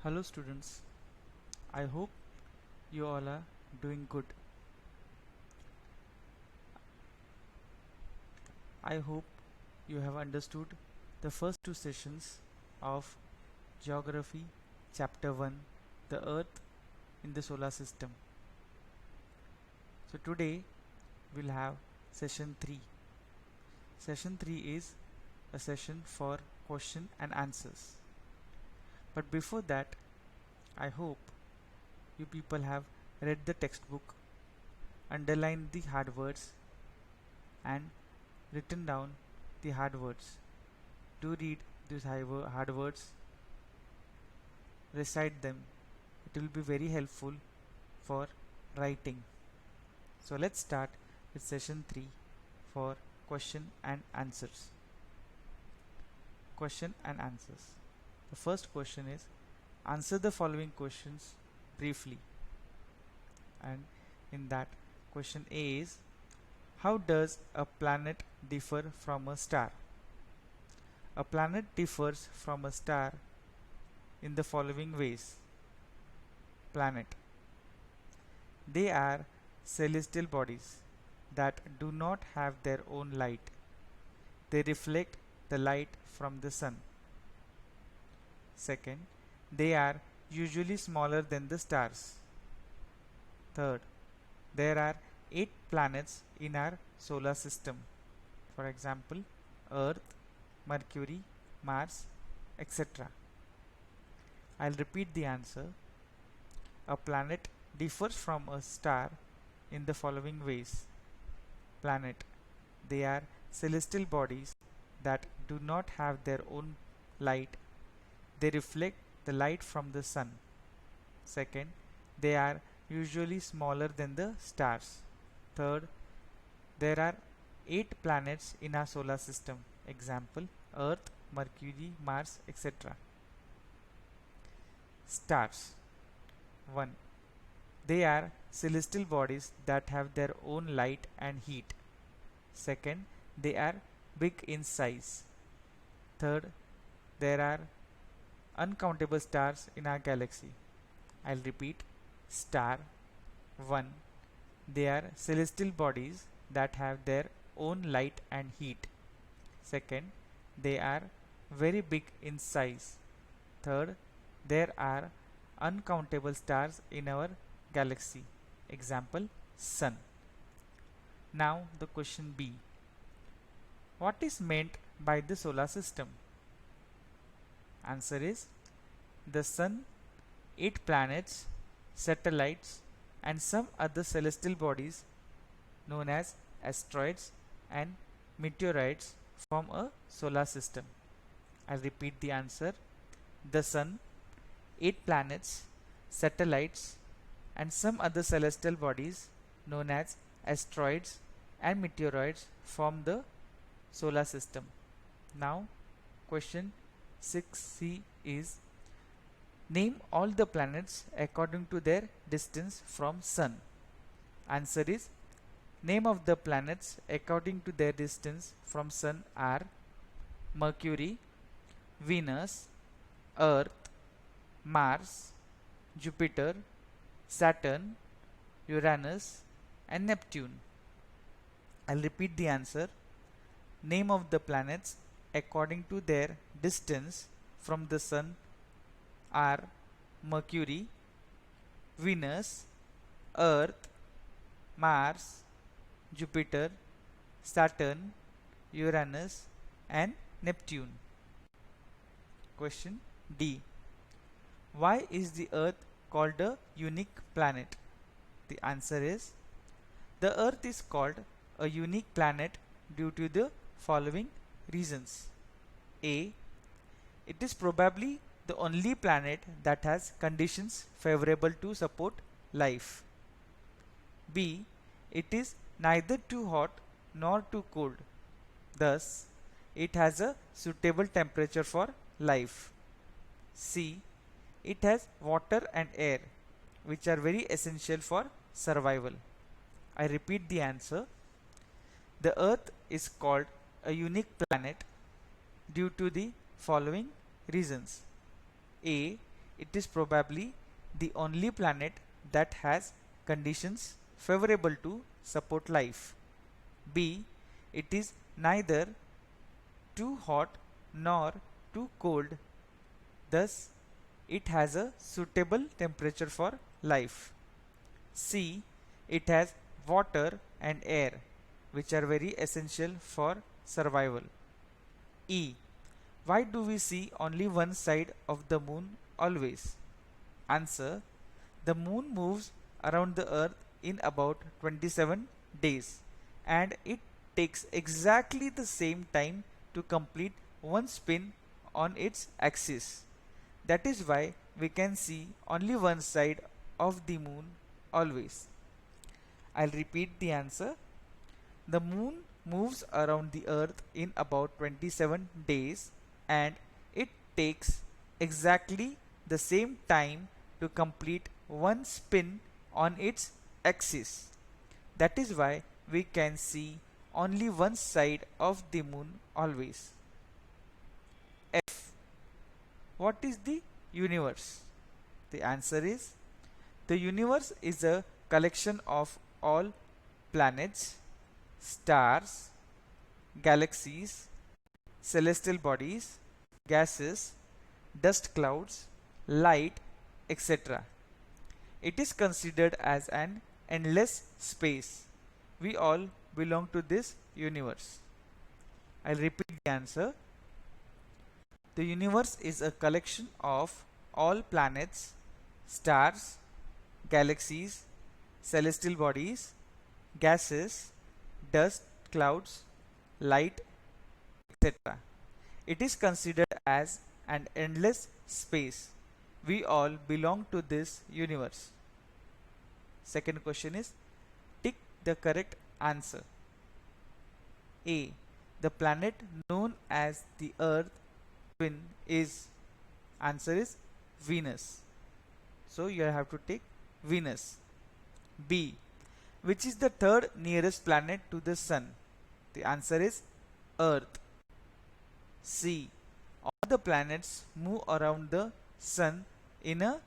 Hello students, I hope you all are doing good. I hope you have understood the first two sessions of Geography Chapter 1, the Earth in the Solar System. So today we'll have session 3. Session 3 is a session for question and answers. But before that, I hope you people have read the textbook, underlined the hard words and written down the hard words. Do read these hard words, recite them. It will be very helpful for writing. So let's start with session 3 for question and answers. Question and answers. The first question is, answer the following questions briefly. And in that, question A is, how does a planet differ from a star? A planet differs from a star in the following ways. Planet. They are celestial bodies that do not have their own light. They reflect the light from the sun. Second, they are usually smaller than the stars. Third, there are 8 planets in our solar system. For example, Earth, Mercury, Mars, etc. I'll repeat the answer. A planet differs from a star in the following ways. Planet. They are celestial bodies that do not have their own light. They reflect the light from the sun. Second, they are usually smaller than the stars. Third, there are 8 planets in our solar system. Example, Earth, Mercury, Mars, etc. Stars. 1. They are celestial bodies that have their own light and heat. Second, they are big in size. Third, there are uncountable stars in our galaxy. I'll repeat. Star. 1. They are celestial bodies that have their own light and heat. Second, they are very big in size. Third, there are uncountable stars in our galaxy. Example, Sun. Now the question B. What is meant by the solar system? Answer is the Sun, 8 planets, satellites and some other celestial bodies known as asteroids and meteorites form a solar system. I'll repeat the answer. The Sun, 8 planets, satellites and some other celestial bodies known as asteroids and meteoroids form the solar system. Now question 6C is, name all the planets according to their distance from Sun. Answer is, name of the planets according to their distance from Sun are Mercury, Venus, Earth, Mars, Jupiter, Saturn, Uranus and Neptune. I'll repeat the answer. Name of the planets according to their distance from the Sun are Mercury, Venus, Earth, Mars, Jupiter, Saturn, Uranus and Neptune. Question D. Why is the Earth called a unique planet? The answer is, the Earth is called a unique planet due to the following reasons. A. It is probably the only planet that has conditions favorable to support life. B. It is neither too hot nor too cold. Thus, it has a suitable temperature for life. C. It has water and air, which are very essential for survival. I repeat the answer. The Earth is called a unique planet due to the following reasons. A. it is probably the only planet that has conditions favorable to support life. B. It is neither too hot nor too cold, thus it has a suitable temperature for life. C. It has water and air, which are very essential for survival. E. Why do we see only one side of the moon always? Answer. The moon moves around the earth in about 27 days, and it takes exactly the same time to complete one spin on its axis. That is why we can see only one side of the moon always. I'll repeat the answer. The moon moves around the earth in about 27 days, and it takes exactly the same time to complete one spin on its axis. That is why we can see only one side of the moon always. F. What is the universe? The answer is, the universe is a collection of all planets, stars, galaxies, celestial bodies, gases, dust clouds, light, etc. It is considered as an endless space. We all belong to this universe. I'll repeat the answer. The universe is a collection of all planets, stars, galaxies, celestial bodies, gases, dust clouds, light, etc. It is considered as an endless space. We all belong to this universe. Second question is, tick the correct answer. A. The planet known as the Earth twin is, answer is Venus. So you have to take Venus. B. Which is the third nearest planet to the Sun? The answer is Earth. C. All the planets move around the Sun in a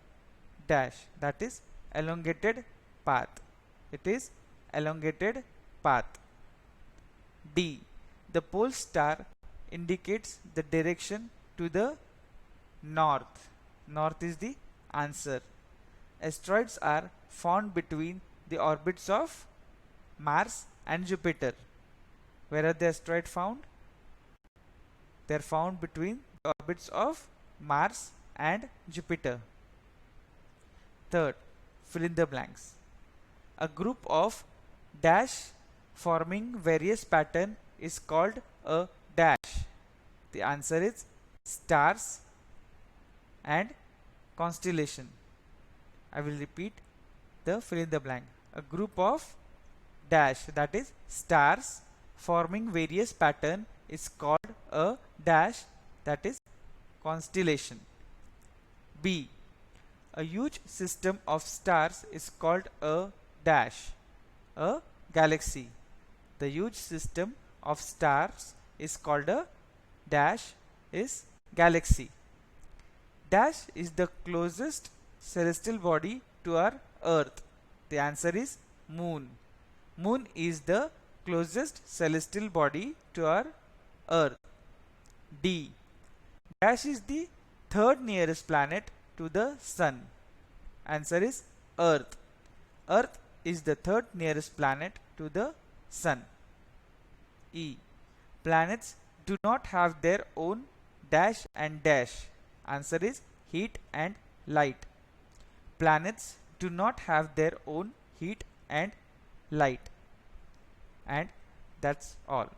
dash, that is elongated path. It is elongated path. D. The pole star indicates the direction to the north. North is the answer. Asteroids are found between the orbits of Mars and Jupiter. Where are the asteroids found? They are found between the orbits of Mars and Jupiter. Third, fill in the blanks. A group of dash forming various pattern is called a dash. The answer is stars and constellation. I will repeat the fill in the blank. A group of dash, that is stars, forming various pattern is called a dash, that is constellation. B. A huge system of stars is called a dash, a galaxy. The huge system of stars is called a dash, is galaxy. Dash is the closest celestial body to our Earth. The answer is Moon. Moon is the closest celestial body to our Earth. D. Dash is the third nearest planet to the Sun. Answer is Earth. Earth is the third nearest planet to the Sun. E. Planets do not have their own dash and dash. Answer is heat and light. Planets do not have their own heat and light. And that's all.